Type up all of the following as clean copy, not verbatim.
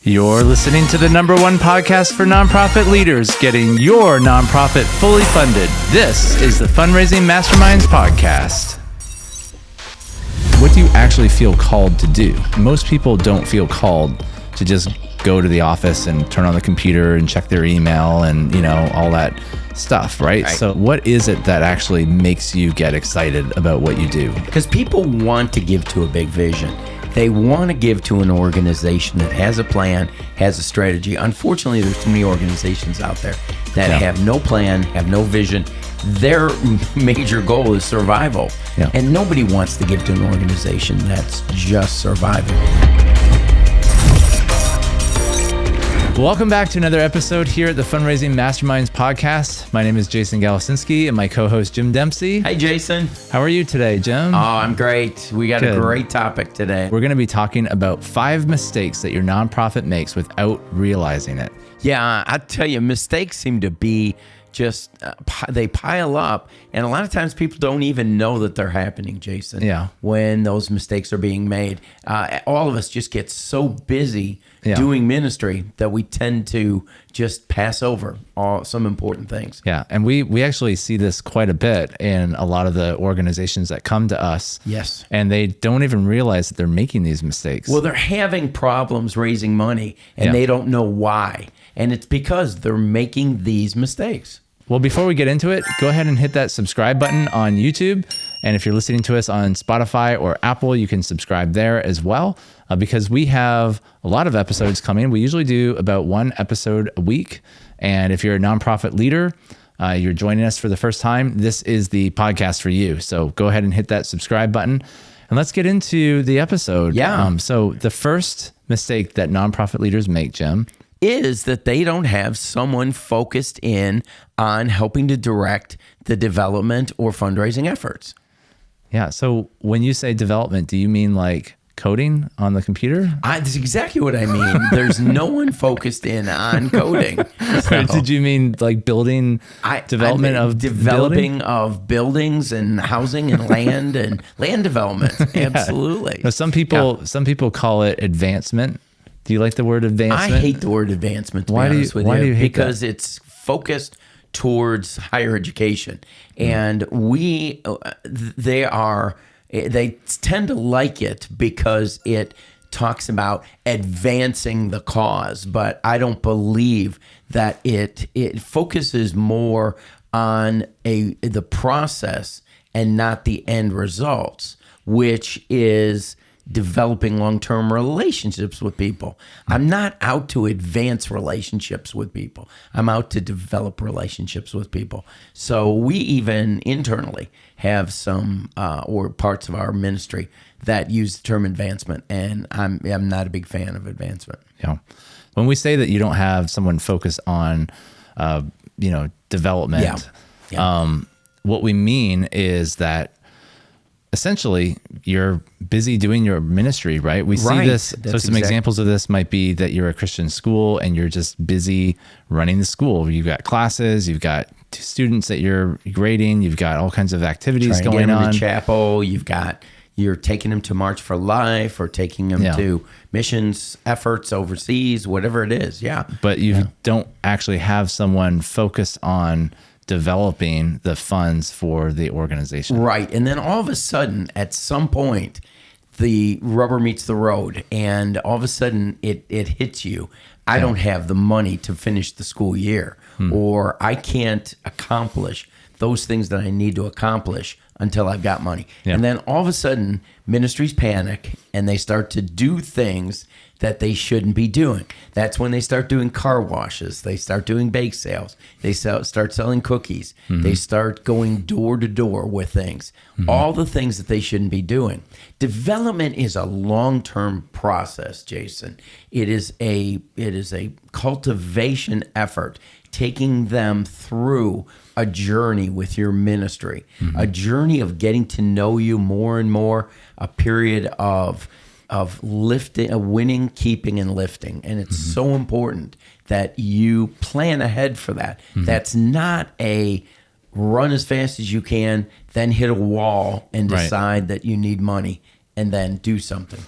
You're listening to the #1 podcast for nonprofit leaders, getting your nonprofit fully funded. This is the Fundraising Masterminds Podcast. What do you actually feel called to do? Most people don't feel called to just go to the office and turn on the computer and check their email and, all that stuff, right? So what is it that actually makes you get excited about what you do? Because people want to give to a big vision. They want to give to an organization that has a plan, has a strategy. Unfortunately, there's too many organizations out there that have no plan, have no vision. Their major goal is survival. And nobody wants to give to an organization that's just surviving. Welcome back to another episode here at the Fundraising Masterminds Podcast. My name is Jason Galasinski and my co-host Jim Dempsey. Hey, Jason. How are you today, Jim? Oh, I'm great. We got a great topic today. We're going to be talking about 5 mistakes that your nonprofit makes without realizing it. Yeah, I tell you, mistakes seem to be just, they pile up. And a lot of times people don't even know that they're happening, Jason. When those mistakes are being made. All of us just get so busy doing ministry that we tend to just pass over some important things. And we actually see this quite a bit in a lot of the organizations that come to us. Yes. And they don't even realize that they're making these mistakes. Well, they're having problems raising money and they don't know why. And it's because they're making these mistakes. Well, before we get into it, go ahead and hit that subscribe button on YouTube. And if you're listening to us on Spotify or Apple, you can subscribe there as well, because we have a lot of episodes coming. We usually do about 1 episode a week. And if you're a nonprofit leader, you're joining us for the first time, this is the podcast for you. So go ahead and hit that subscribe button. And let's get into the episode. So the first mistake that nonprofit leaders make, Jim, is that they don't have someone focused in on helping to direct the development or fundraising efforts. So when you say development, do you mean like coding on the computer? That's exactly what I mean. There's no one focused in on coding. Or did you mean like building, development of developing of buildings and housing and land development? Absolutely. Now, some people call it advancement. Do you like the word advancement? I hate the word advancement, to be honest with you. Why do you hate because that? It's focused towards higher education. And they tend to like it because it talks about advancing the cause. But I don't believe that it focuses more on the process and not the end results, which is developing long-term relationships with people. I'm not out to advance relationships with people. I'm out to develop relationships with people. So we even internally have some or parts of our ministry that use the term advancement, and I'm not a big fan of advancement. When we say that you don't have someone focused on development, what we mean is that essentially, you're busy doing your ministry, right? We see this. So some examples of this might be that you're a Christian school and you're just busy running the school. You've got classes, you've got students that you're grading, you've got all kinds of activities going on. To chapel, you're taking them to March for Life or taking them to missions efforts overseas, whatever it is. But you don't actually have someone focused on developing the funds for the organization. Right. And then all of a sudden, at some point, the rubber meets the road and all of a sudden it hits you. I don't have the money to finish the school year, or I can't accomplish those things that I need to accomplish until I've got money. And then all of a sudden, ministries panic and they start to do things that they shouldn't be doing. That's when they start doing car washes. They start doing bake sales. They start selling cookies. They start going door to door with things. All the things that they shouldn't be doing. Development is a long-term process, Jason. It is a cultivation effort, taking them through a journey with your ministry, a journey of getting to know you more and more, a period of lifting, winning, keeping, and lifting. And it's so important that you plan ahead for that. That's not a run as fast as you can, then hit a wall and decide that you need money and then do something.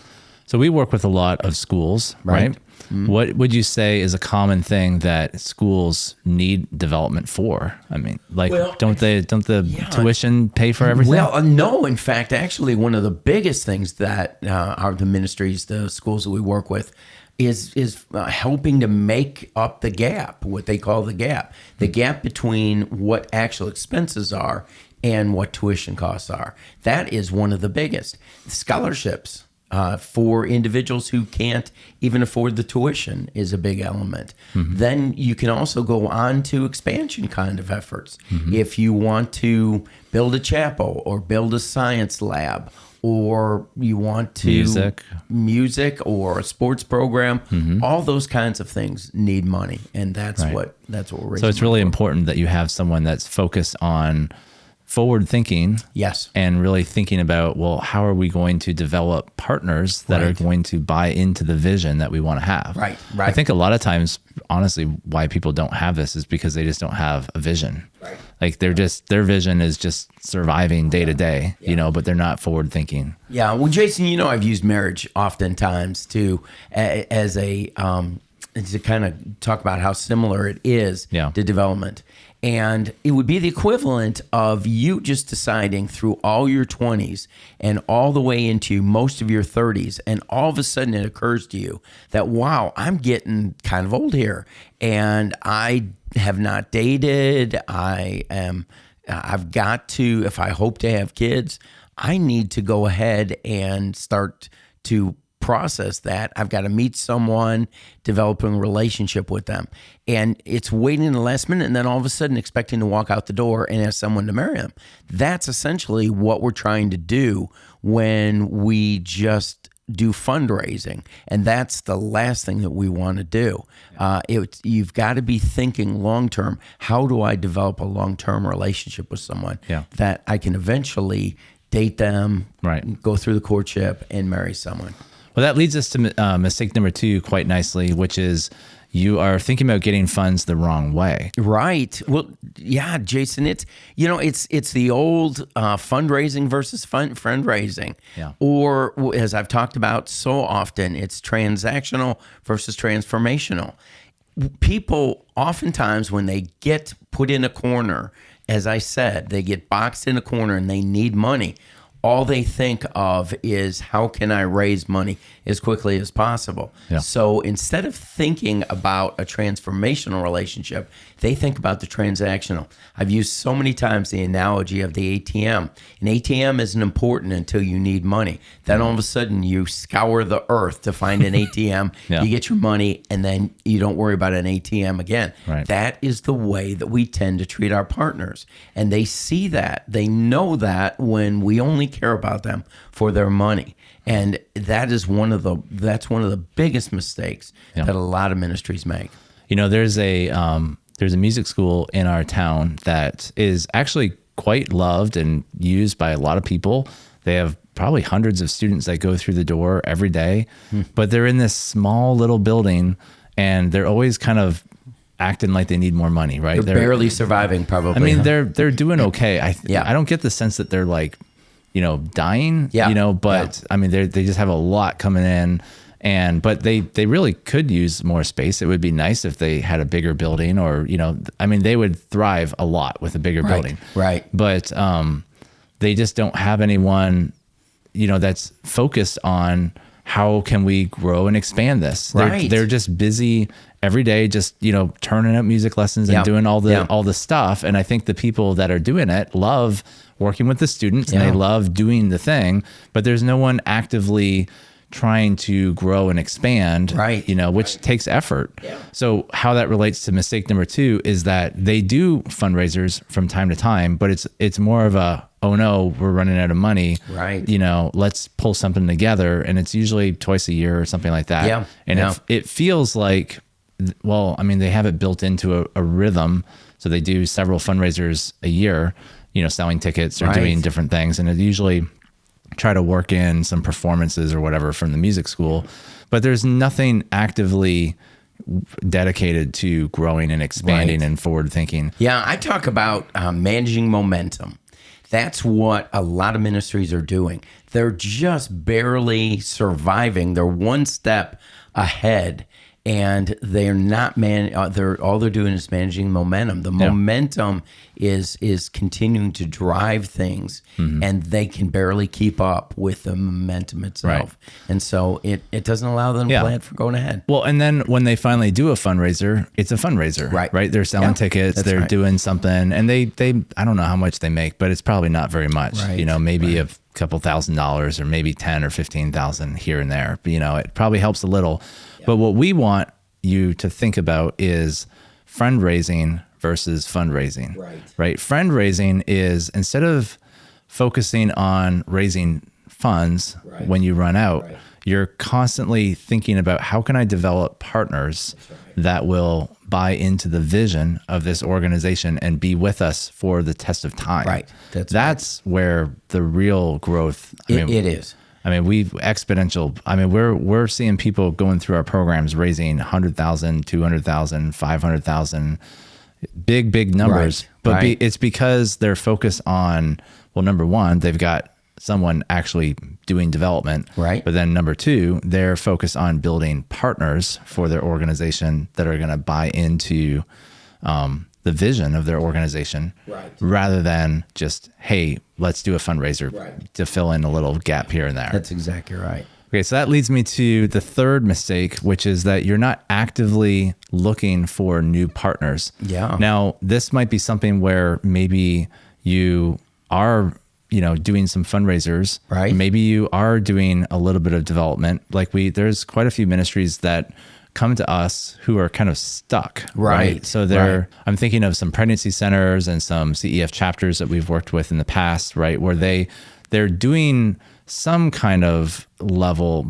So we work with a lot of schools, right? What would you say is a common thing that schools need development for? I mean, like, don't the tuition pay for everything? Well, no. In fact, actually, one of the biggest things that are the ministries, the schools that we work with, is helping to make up the gap, what they call the gap between what actual expenses are and what tuition costs are. That is one of the biggest. Scholarships for individuals who can't even afford the tuition is a big element. Then you can also go on to expansion kind of efforts. If you want to build a chapel or build a science lab, or you want to music or a sports program, all those kinds of things need money, and that's what we're raising. So it's really important that you have someone that's focused on forward thinking, and really thinking about, well, how are we going to develop partners that are going to buy into the vision that we want to have? Right. I think a lot of times, honestly, why people don't have this is because they just don't have a vision. Like their vision is just surviving day to day, but they're not forward thinking. Yeah. Well, Jason, I've used marriage oftentimes to kind of talk about how similar it is to development. And it would be the equivalent of you just deciding through all your 20s and all the way into most of your 30s, and all of a sudden it occurs to you that, wow, I'm getting kind of old here, and I have not dated. I've got to, if I hope to have kids, I need to go ahead and start to process that. I've got to meet someone, developing a relationship with them. And it's waiting in the last minute and then all of a sudden expecting to walk out the door and ask someone to marry them. That's essentially what we're trying to do when we just do fundraising. And that's the last thing that we want to do. You've got to be thinking long-term. How do I develop a long-term relationship with someone that I can eventually date them, go through the courtship, and marry someone? Well, that leads us to mistake number 2 quite nicely, which is you are thinking about getting funds the wrong way. Right. Well, yeah, Jason, it's the old fundraising versus fundraising. Yeah. Or as I've talked about so often, it's transactional versus transformational. People oftentimes, when they get put in a corner, as I said, they get boxed in a corner and they need money, all they think of is, how can I raise money as quickly as possible? Yeah. So instead of thinking about a transformational relationship, they think about the transactional. I've used so many times the analogy of the ATM. An ATM isn't important until you need money. Then all of a sudden you scour the earth to find an ATM, you get your money, and then you don't worry about an ATM again. Right. That is the way that we tend to treat our partners. And they see that. They know that when we only care about them for their money. And that is one of the biggest mistakes that a lot of ministries make. There's a music school in our town that is actually quite loved and used by a lot of people. They have probably hundreds of students that go through the door every day, but they're in this small little building and they're always kind of acting like they need more money, right? They're barely surviving, probably. I mean, they're doing okay. I don't get the sense that they're like, dying, but I mean, they just have a lot coming in, but they really could use more space. It would be nice if they had a bigger building, or, I mean, they would thrive a lot with a bigger building. Right. But they just don't have anyone, that's focused on how can we grow and expand this. They're just busy every day, just, turning up music lessons and doing all the stuff. And I think the people that are doing it love working with the students and they love doing the thing, but there's no one actively trying to grow and expand, which takes effort. Yeah. So how that relates to mistake number 2 is that they do fundraisers from time to time, but it's more of a, oh no, we're running out of money. Right. Let's pull something together. And it's usually twice a year or something like that. Yeah. And it feels like, well, I mean, they have it built into a rhythm. So they do several fundraisers a year, selling tickets or doing different things. And it usually try to work in some performances or whatever from the music school, but there's nothing actively dedicated to growing and expanding and forward thinking. Yeah, I talk about managing momentum. That's what a lot of ministries are doing. They're just barely surviving. They're one step ahead, and they're not all they're doing is managing momentum. The momentum is continuing to drive things, and they can barely keep up with the momentum itself. And so it doesn't allow them to plan for going ahead. Well, and then when they finally do a fundraiser, it's a fundraiser, right? They're selling tickets, they're doing something, and they I don't know how much they make, but it's probably not very much. Maybe a couple $1,000s, or maybe 10 or 15,000 here and there. But, it probably helps a little. But what we want you to think about is fundraising versus fundraising, right? Fundraising is, instead of focusing on raising funds when you run out, you're constantly thinking about, how can I develop partners that will buy into the vision of this organization and be with us for the test of time. Right. That's where the real growth, it is. I mean, we've exponential. I mean, we're seeing people going through our programs raising 100,000, 200,000, 500,000, big numbers. But it's because they're focused on, well, number one, they've got someone actually doing development. But then number two, they're focused on building partners for their organization that are going to buy into the vision of their organization, rather than just, hey, let's do a fundraiser to fill in a little gap here and there. That's exactly right. Okay, so that leads me to the third mistake, which is that you're not actively looking for new partners. Now, this might be something where maybe you are doing some fundraisers, maybe you are doing a little bit of development. Like there's quite a few ministries that come to us who are kind of stuck, right? So I'm thinking of some pregnancy centers and some CEF chapters that we've worked with in the past, right? Where they're doing some kind of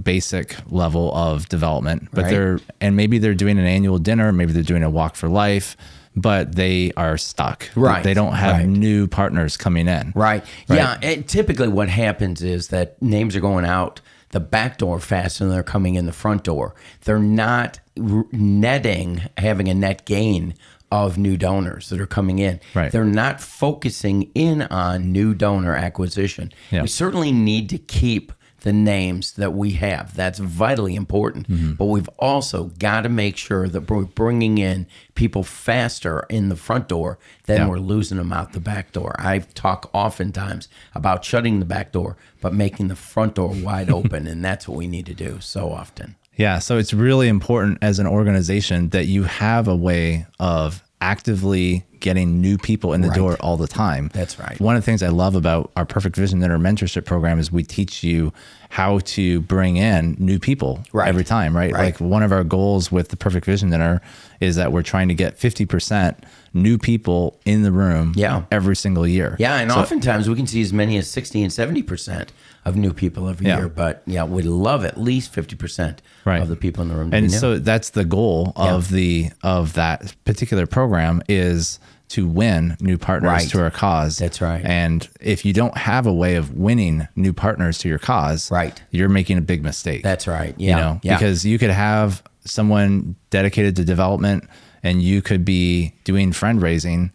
basic level of development, but maybe they're doing an annual dinner, maybe they're doing a walk for life, but they are stuck. They don't have new partners coming in. Yeah. And typically what happens is that names are going out the back door faster than they're coming in the front door. They're not having a net gain of new donors that are coming in. They're not focusing in on new donor acquisition. We certainly need to keep the names that we have. That's vitally important. But we've also got to make sure that we're bringing in people faster in the front door than we're losing them out the back door. I talk oftentimes about shutting the back door, but making the front door wide open. And that's what we need to do so often. Yeah. So it's really important as an organization that you have a way of actively getting new people in the door all the time. That's right. One of the things I love about our Perfect Vision Dinner mentorship program is we teach you how to bring in new people every time, right? Like one of our goals with the Perfect Vision Dinner is that we're trying to get 50% new people in the room every single year. And oftentimes we can see as many as 60 and 70% of new people every year, but we love at least 50% of the people in the room. And so that's the goal of that particular program, is to win new partners to our cause. That's right. And if you don't have a way of winning new partners to your cause, you're making a big mistake. That's right. Because you could have someone dedicated to development and you could be doing fundraising.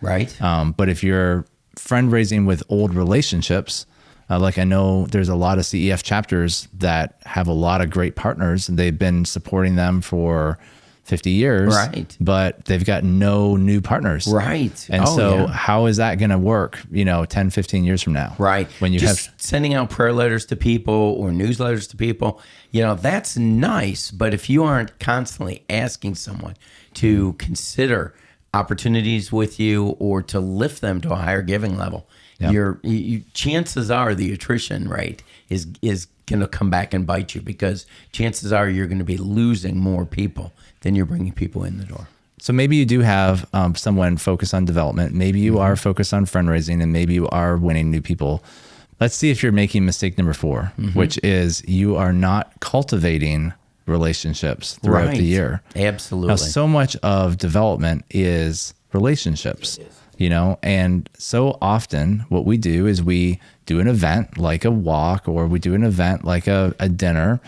But if you're fundraising with old relationships, like I know there's a lot of CEF chapters that have a lot of great partners, and they've been supporting them for 50 years, but they've got no new partners. And how is that going to work, 10, 15 years from now? When you just sending out prayer letters to people or newsletters to people, that's nice. But if you aren't constantly asking someone to consider opportunities with you or to lift them to a higher giving level, chances are the attrition rate is going to come back and bite you, because chances are you're going to be losing more people than you're bringing people in the door. So maybe you do have someone focused on development. Maybe you are focused on fundraising, and maybe you are winning new people. Let's see if you're making mistake number 4, which is you are not cultivating relationships throughout the year. Absolutely. Now, so much of development is relationships. And so often what we do is we do an event like a walk, or we do an event like a dinner,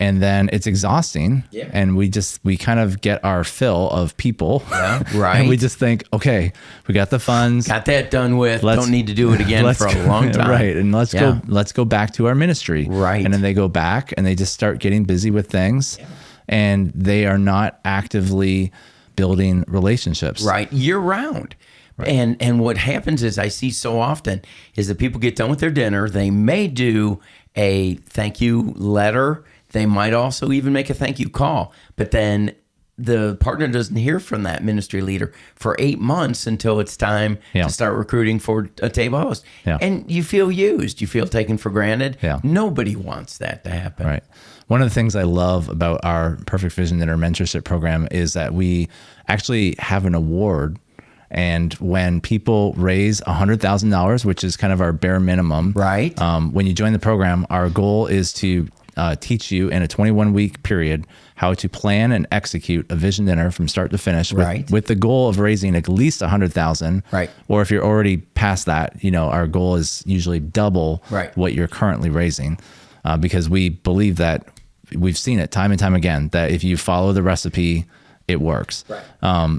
and then it's exhausting, and we kind of get our fill of people, and we just think, okay, we got the funds, got that done with, don't need to do it again for a long time, and let's go back to our ministry, and then they go back and they just start getting busy with things. and they are not actively building relationships. Right. Year round. Right. And what happens is I see so often is that people get done with their dinner. They may do a thank you letter. They might also even make a thank you call. But then the partner doesn't hear from that ministry leader for 8 months until it's time to start recruiting for a table host. Yeah. And you feel used. You feel taken for granted. Yeah. Nobody wants that to happen. Right. One of the things I love about our Perfect Vision Dinner mentorship program is that we actually have an award. And when people raise $100,000, which is kind of our bare minimum, right? When you join the program, our goal is to teach you in a 21-week period how to plan and execute a vision dinner from start to finish, with the goal of raising at least $100,000. Right. Or if you're already past that, our goal is usually double what you're currently raising, because we believe that we've seen it time and time again that if you follow the recipe, it works. Right.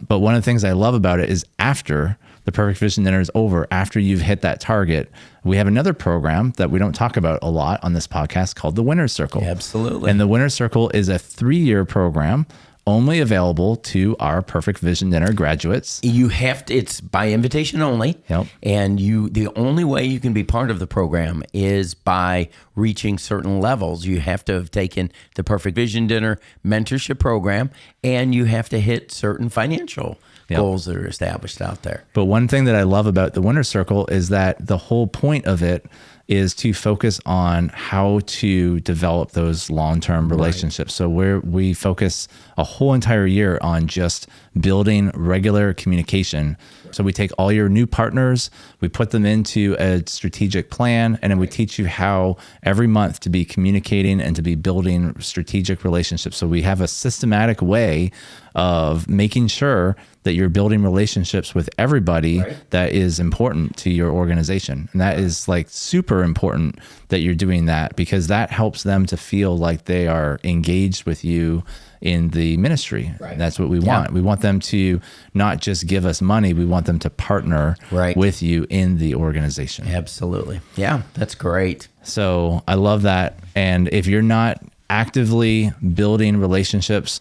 But one of the things I love about it is after the Perfect Vision Dinner is over, after you've hit that target, we have another program that we don't talk about a lot on this podcast called the Winner's Circle. Absolutely. And the Winner's Circle is a 3-year program only available to our Perfect Vision Dinner graduates. You have to, it's by invitation only. Yep. And the only way you can be part of the program is by reaching certain levels. You have to have taken the Perfect Vision Dinner mentorship program, and you have to hit certain financial goals that are established out there. But one thing that I love about the Winner's Circle is that the whole point of it is to focus on how to develop those long-term relationships. So we focus a whole entire year on just building regular communication. So we take all your new partners, we put them into a strategic plan, and then we teach you how every month to be communicating and to be building strategic relationships. So we have a systematic way of making sure that you're building relationships with everybody that is important to your organization. And that is like super important that you're doing that, because that helps them to feel like they are engaged with you in the ministry. Right. That's what we want. We want them to not just give us money, we want them to partner with you in the organization. Absolutely. Yeah, that's great. So I love that. And if you're not actively building relationships,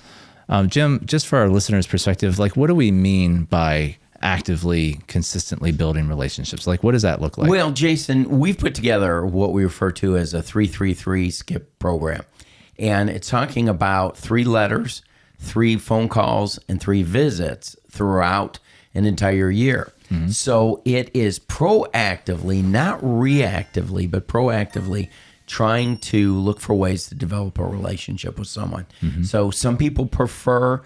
Jim, just for our listeners' perspective, like what do we mean by actively, consistently building relationships? Like what does that look like? Well, Jason, we've put together what we refer to as a 3-3-3 skip program. And it's talking about 3 letters, 3 phone calls, and 3 visits throughout an entire year. Mm-hmm. So it is proactively, not reactively, but proactively trying to look for ways to develop a relationship with someone. Mm-hmm. So some people prefer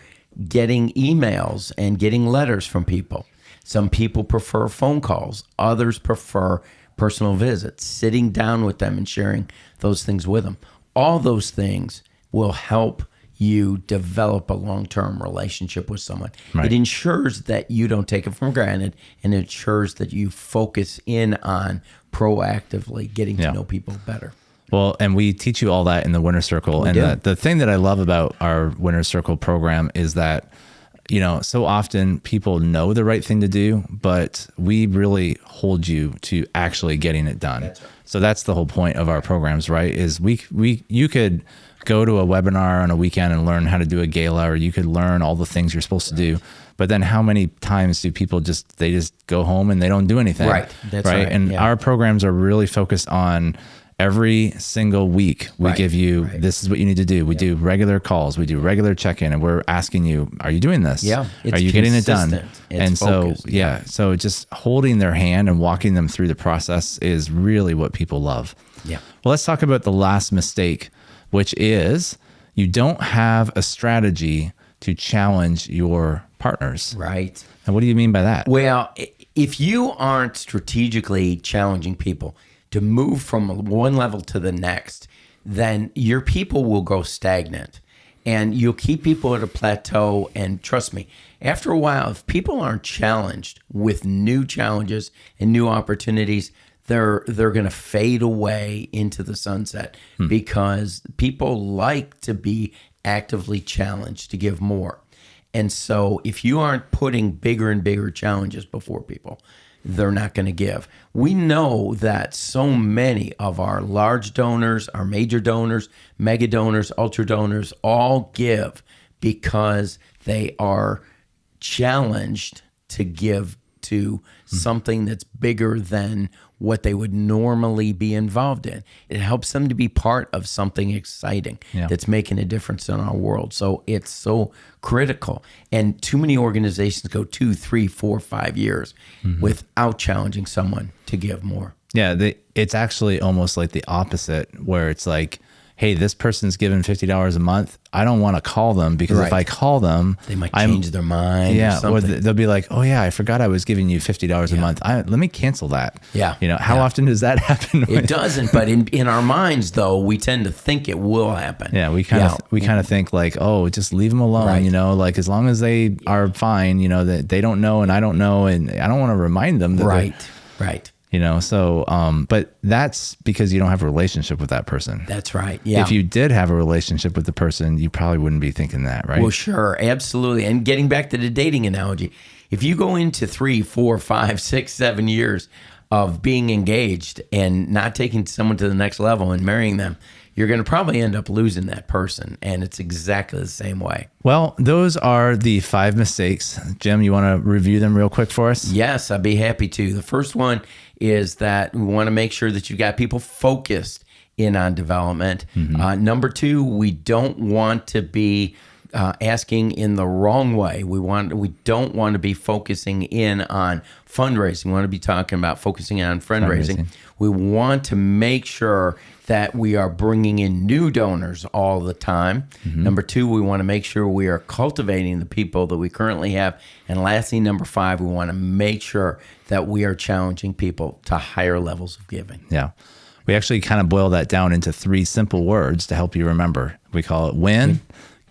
getting emails and getting letters from people. Some people prefer phone calls. Others prefer personal visits, sitting down with them and sharing those things with them. All those things will help you develop a long-term relationship with someone. Right. It ensures that you don't take it for granted, and it ensures that you focus in on proactively getting to know people better. Well, and we teach you all that in the Winner's Circle. And the thing that I love about our Winner's Circle program is that, so often people know the right thing to do, but we really hold you to actually getting it done. That's right. So that's the whole point of our programs, right? Is you could go to a webinar on a weekend and learn how to do a gala, or you could learn all the things you're supposed to do. But then how many times do people just go home and they don't do anything? Right. That's right. And our programs are really focused on every single week we give you, this is what you need to do. We do regular calls, we do regular check-in, and we're asking you, are you doing this? Yeah. Are you getting it done? It's focused. So just holding their hand and walking them through the process is really what people love. Yeah. Well, let's talk about the last mistake, which is you don't have a strategy to challenge your partners. Right. And what do you mean by that? Well, if you aren't strategically challenging people to move from one level to the next, then your people will go stagnant, and you'll keep people at a plateau. And trust me, after a while, if people aren't challenged with new challenges and new opportunities, they're going to fade away into the sunset, because people like to be actively challenged to give more. And so if you aren't putting bigger and bigger challenges before people, they're not going to give. We know that so many of our large donors, our major donors, mega donors, ultra donors, all give because they are challenged to give to something that's bigger than what they would normally be involved in. It helps them to be part of something exciting that's making a difference in our world. So it's so critical. And too many organizations go 2, 3, 4, 5 years without challenging someone to give more. Yeah, it's actually almost like the opposite, where it's like, hey, this person's given $50 a month. I don't want to call them because if I call them, they might change their mind. Yeah, or they'll be like, oh yeah, I forgot I was giving you $50 a month. Let me cancel that. Yeah. How often does that happen? It doesn't, but in our minds though, we tend to think it will happen. Yeah, we kind of think like, oh, just leave them alone. Right. Like as long as they are fine, that they don't know and I don't know, and I don't want to remind them that. Right. But that's because you don't have a relationship with that person. That's right. Yeah. If you did have a relationship with the person, you probably wouldn't be thinking that, right? Well, sure. Absolutely. And getting back to the dating analogy, if you go into 3, 4, 5, 6, 7 years of being engaged and not taking someone to the next level and marrying them, you're going to probably end up losing that person. And it's exactly the same way. Well, those are the 5 mistakes. Jim, you want to review them real quick for us? Yes, I'd be happy to. The first one is that we want to make sure that you've got people focused in on development. Number 2, we don't want to be asking in the wrong way. We don't want to be focusing in on fundraising. We want to be talking about focusing on fundraising. We want to make sure that we are bringing in new donors all the time. Number 2, we want to make sure we are cultivating the people that we currently have. And lastly, number 5, we want to make sure that we are challenging people to higher levels of giving. Yeah. We actually kind of boil that down into 3 simple words to help you remember. We call it win,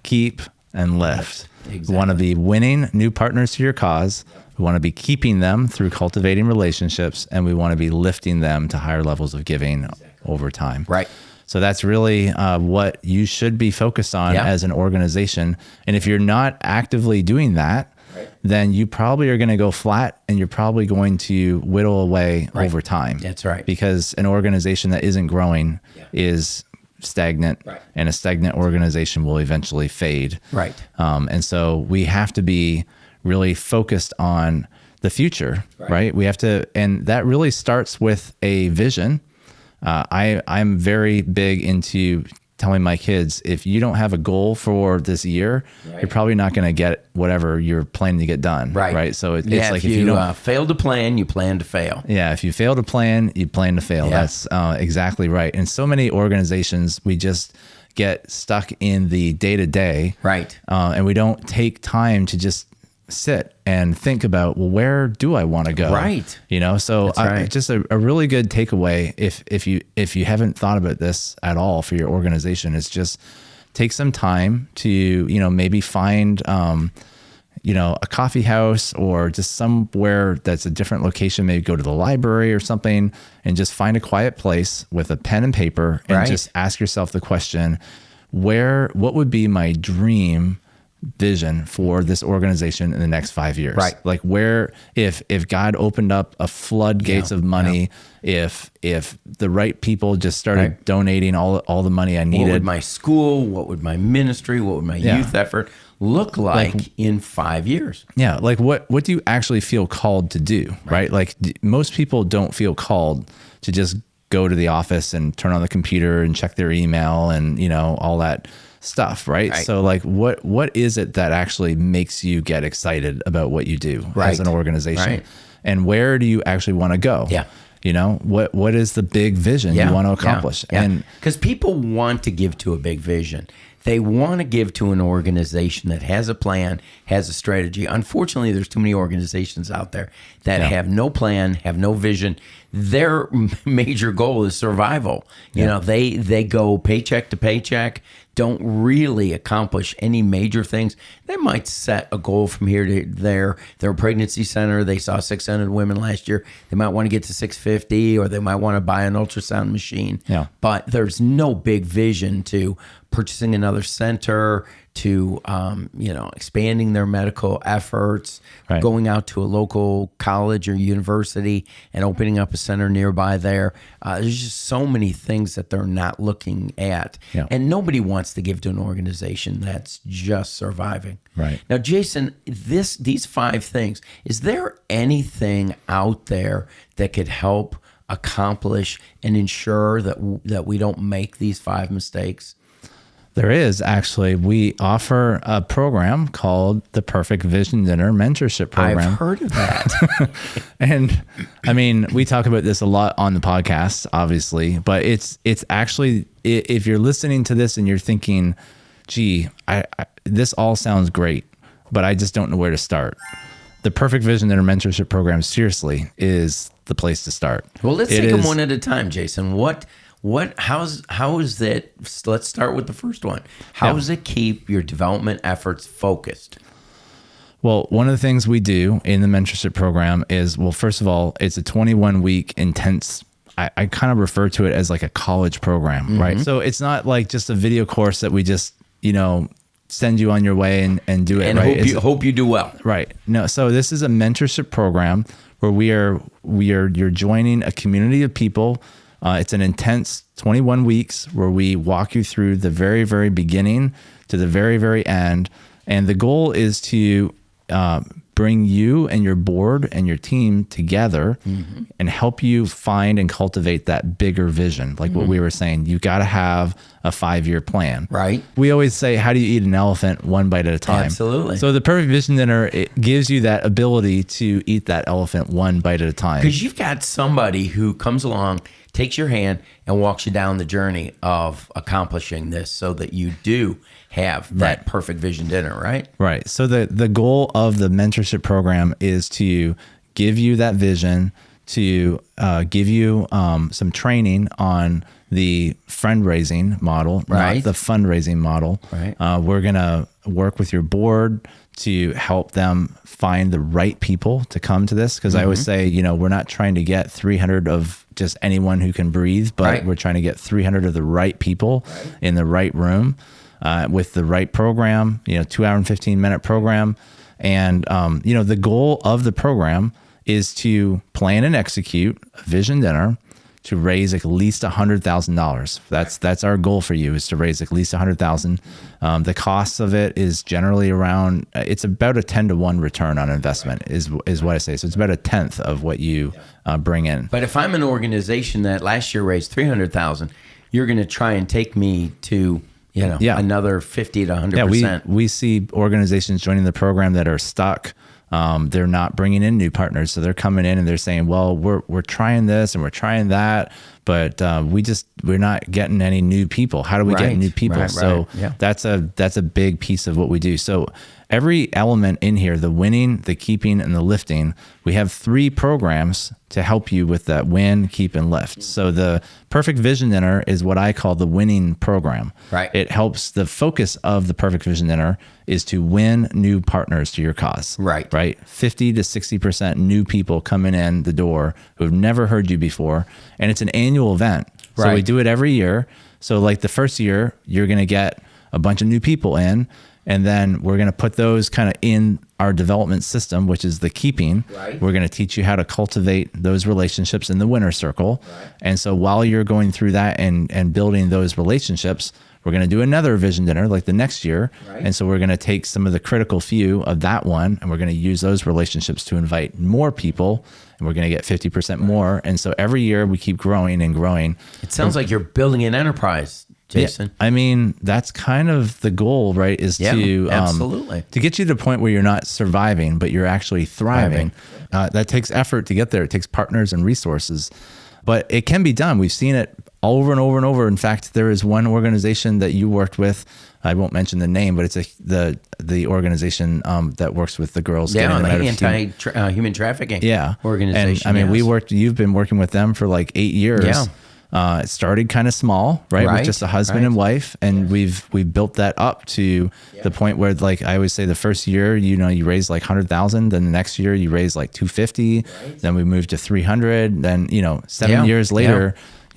keep, and lift. Exactly. We want to be winning new partners to your cause. We want to be keeping them through cultivating relationships, and we want to be lifting them to higher levels of giving over time. Right. So that's really what you should be focused on as an organization. And if you're not actively doing that, then you probably are going to go flat, and you're probably going to whittle away over time. That's right. Because an organization that isn't growing is stagnant, and a stagnant organization will eventually fade. Right. And so we have to be really focused on the future, right? We have to, and that really starts with a vision. I'm very big into telling my kids, if you don't have a goal for this year, you're probably not going to get whatever you're planning to get done. Right. So it's like if you don't fail to plan, you plan to fail. Yeah. If you fail to plan, you plan to fail. Yeah. That's exactly right. And so many organizations, we just get stuck in the day-to-day. Right. And we don't take time to just sit and think about, well, where do I want to go? Right. So just a really good takeaway, if you haven't thought about this at all for your organization, is just take some time to, maybe find, a coffee house or just somewhere that's a different location. Maybe go to the library or something and just find a quiet place with a pen and paper and just ask yourself the question, what would be my dream vision for this organization in the next 5 years? Right. Like where, if God opened up a floodgates of money, if the right people just started donating all the money I needed. What would my school, what would my ministry, what would my youth effort look like in 5 years? Yeah. Like what do you actually feel called to do? Right. Like most people don't feel called to just go to the office and turn on the computer and check their email and, all that stuff, right? So like what is it that actually makes you get excited about what you do as an organization? And where do you actually want to go? What is the big vision you want to accomplish? And because people want to give to a big vision. They want to give to an organization that has a plan, has a strategy. Unfortunately, there's too many organizations out there that have no plan, have no vision. Their major goal is survival. They go paycheck to paycheck, don't really accomplish any major things. They might set a goal from here to there. Their pregnancy center, they saw 600 women last year. They might want to get to 650, or they might want to buy an ultrasound machine. But there's no big vision to purchasing another center, to, expanding their medical efforts, Right. going out to a local college or university and opening up a center nearby there. There's just so many things that they're not looking at. Yeah. And nobody wants to give to an organization that's just surviving. Right. Now, Jason, these 5 things, is there anything out there that could help accomplish and ensure that we don't make these 5 mistakes? There is actually. We offer a program called the Perfect Vision Dinner Mentorship Program. I've heard of that. And I mean, we talk about this a lot on the podcast, obviously, but it's actually, if you're listening to this and you're thinking, gee, I this all sounds great, but I just don't know where to start. The Perfect Vision Dinner Mentorship Program, seriously, is the place to start. Well, let's take them one at a time, Jason. How is that? Let's start with the first one. How does it keep your development efforts focused? Well, one of the things we do in the mentorship program is, well, first of all, it's a 21-week intense, I kind of refer to it as like a college program, right? So it's not like just a video course that we just, send you on your way and do it, and right? hope you do well. Right. No, so this is a mentorship program where you're joining a community of people. It's an intense 21 weeks where we walk you through the very, very beginning to the very, very end. And the goal is to bring you and your board and your team together and help you find and cultivate that bigger vision. Like what we were saying, you got to have a 5-year plan. Right. We always say, how do you eat an elephant one bite at a time? Absolutely. So the Perfect Vision Dinner, it gives you that ability to eat that elephant one bite at a time. Because you've got somebody who comes along, takes your hand, and walks you down the journey of accomplishing this so that you do have that perfect vision dinner, right? Right. So the goal of the mentorship program is to give you that vision, to give you some training on the fundraising model, Right. not the fundraising model. Right. We're going to work with your board to help them find the right people to come to this. Because I always say, we're not trying to get 300 of just anyone who can breathe, but Right. we're trying to get 300 of the right people in the right room with the right program, 2 hour and 15-minute program. And, the goal of the program is to plan and execute a vision dinner to raise at least $100,000. That's our goal for you, is to raise at least $100,000. The cost of it is generally around, it's about a 10-to-1 return on investment is what I say. So it's about a tenth of what you bring in. But if I'm an organization that last year raised $300,000, you're going to try and take me to another 50 to 100%. Yeah, we see organizations joining the program that are stuck. They're not bringing in new partners. So they're coming in and they're saying, well, we're trying this and we're trying that, but we're not getting any new people. How do we get new people? Right, so yeah. that's a big piece of what we do. So every element in here, the winning, the keeping, and the lifting, we have 3 programs to help you with that win, keep, and lift. So the Perfect Vision Dinner is what I call the winning program. Right. It helps, the focus of the Perfect Vision Dinner is to win new partners to your cause. Right. Right. 50 to 60% new people coming in the door who have never heard you before. And it's an annual event. So Right. we do it every year. So like the first year, you're going to get a bunch of new people in. And then we're going to put those kind of in our development system, which is the keeping. Right. We're going to teach you how to cultivate those relationships in the winner circle. Right. And so while you're going through that and building those relationships, we're going to do another vision dinner like the next year. Right. And so we're going to take some of the critical few of that one, and we're going to use those relationships to invite more people, and we're going to get 50% more. And so every year we keep growing and growing. It sounds like you're building an enterprise, Jason. Yeah, I mean, that's kind of the goal, right? Is to absolutely. To get you to the point where you're not surviving, but you're actually thriving. That takes effort to get there. It takes partners and resources, but it can be done. We've seen it over and over and over. In fact, there is one organization that you worked with. I won't mention the name, but it's the organization that works with the girls. Yeah, getting them out of anti-human trafficking. Yeah, organization. And I mean, you've been working with them for like 8 years. Yeah. It started kind of small, right? With just a husband and wife, and we've built that up to the point where, like I always say, the first year, you raise like 100,000, then the next year you raise like 250, then we moved to 300, then 7 years later,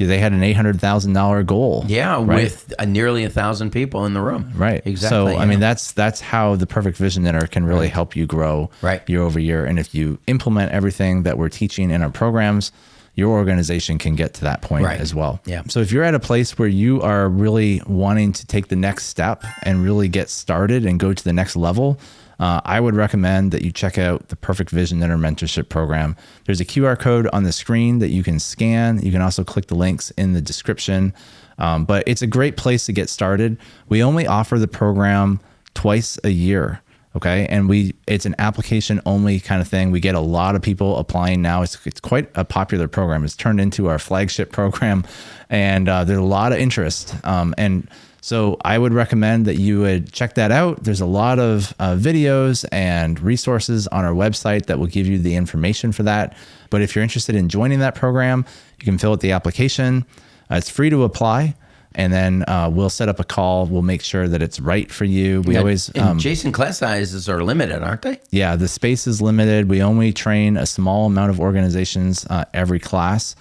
They had an $800,000 goal. Yeah, right? with nearly 1,000 people in the room. Right. Exactly. So, I mean, that's how the Perfect Vision Dinner can really help you grow year over year. And if you implement everything that we're teaching in our programs, your organization can get to that point as well. Yeah. So if you're at a place where you are really wanting to take the next step and really get started and go to the next level, I would recommend that you check out the Perfect Vision Dinner Mentorship Program. There's a QR code on the screen that you can scan. You can also click the links in the description. But it's a great place to get started. We only offer the program twice a year. Okay. And it's an application only kind of thing. We get a lot of people applying now. It's quite a popular program. It's turned into our flagship program, and there's a lot of interest. And so I would recommend that you would check that out. There's a lot of videos and resources on our website that will give you the information for that. But if you're interested in joining that program, you can fill out the application. It's free to apply. And then we'll set up a call. We'll make sure that it's right for you. We always Jason, class sizes are limited, aren't they? Yeah, the space is limited. We only train a small amount of organizations every class.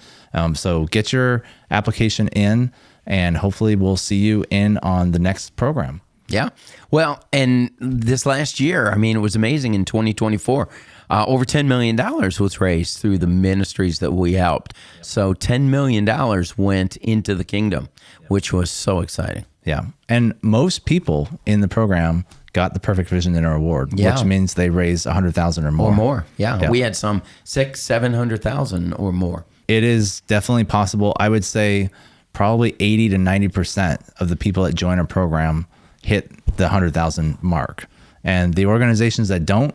So get your application in, and hopefully we'll see you in on the next program. Yeah. Well, and this last year, I mean, it was amazing in 2024. Over $10 million was raised through the ministries that we helped. So $10 million went into the kingdom, which was so exciting. Yeah. And most people in the program got the Perfect Vision Dinner Award, which means they raised $100,000 or more. Or more. Yeah. We had some 700,000 or more. It is definitely possible. I would say probably 80 to 90% of the people that join our program hit the 100,000 mark. And the organizations that don't,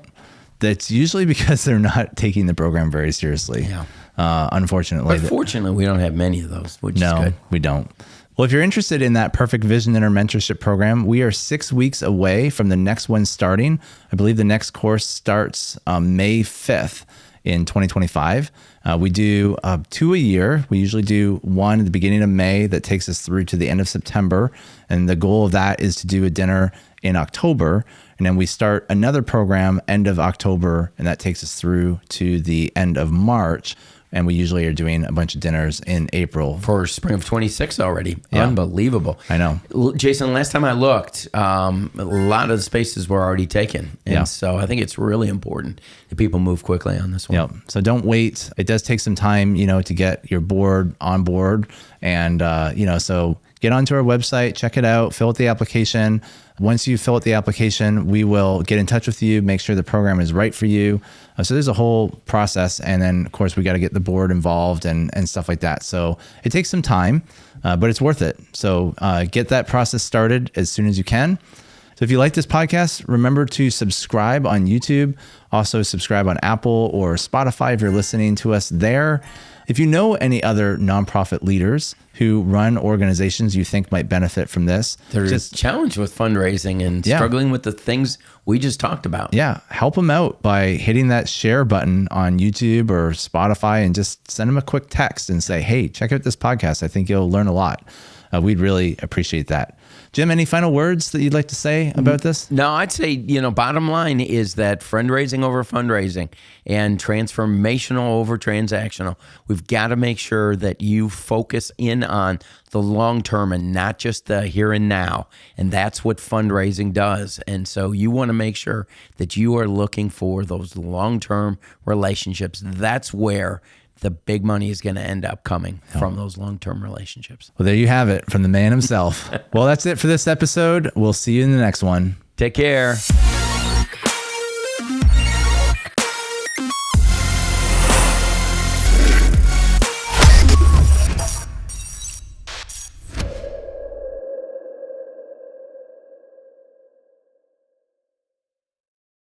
that's usually because they're not taking the program very seriously. Yeah. Unfortunately. But fortunately, we don't have many of those, which is good. We don't. Well, if you're interested in that Perfect Vision Dinner Mentorship Program, we are 6 weeks away from the next one starting. I believe the next course starts May 5th in 2025. We do 2 a year. We usually do one at the beginning of May that takes us through to the end of September. And the goal of that is to do a dinner in October. And then we start another program end of October, and that takes us through to the end of March. And we usually are doing a bunch of dinners in April. For spring of 26 already. Yeah. Unbelievable. I know. Jason, last time I looked, a lot of the spaces were already taken. And so I think it's really important that people move quickly on this one. Yeah. So don't wait. It does take some time, to get your board on board. And, so get onto our website, check it out, fill out the application. Once you fill out the application, we will get in touch with you, make sure the program is right for you. So there's a whole process. And then, of course, we got to get the board involved and stuff like that. So it takes some time, but it's worth it. So get that process started as soon as you can. So if you like this podcast, remember to subscribe on YouTube. Also subscribe on Apple or Spotify if you're listening to us there. If you know any other nonprofit leaders who run organizations you think might benefit from this, they're just challenged with fundraising and struggling with the things we just talked about. Yeah, help them out by hitting that share button on YouTube or Spotify and just send them a quick text and say, hey, check out this podcast. I think you'll learn a lot. We'd really appreciate that. Jim, any final words that you'd like to say about this? No, I'd say, bottom line is that fundraising over fundraising and transformational over transactional, we've got to make sure that you focus in on the long term and not just the here and now. And that's what fundraising does. And so you want to make sure that you are looking for those long-term relationships. That's where the big money is going to end up coming from those long-term relationships. Well, there you have it from the man himself. Well, that's it for this episode. We'll see you in the next one. Take care.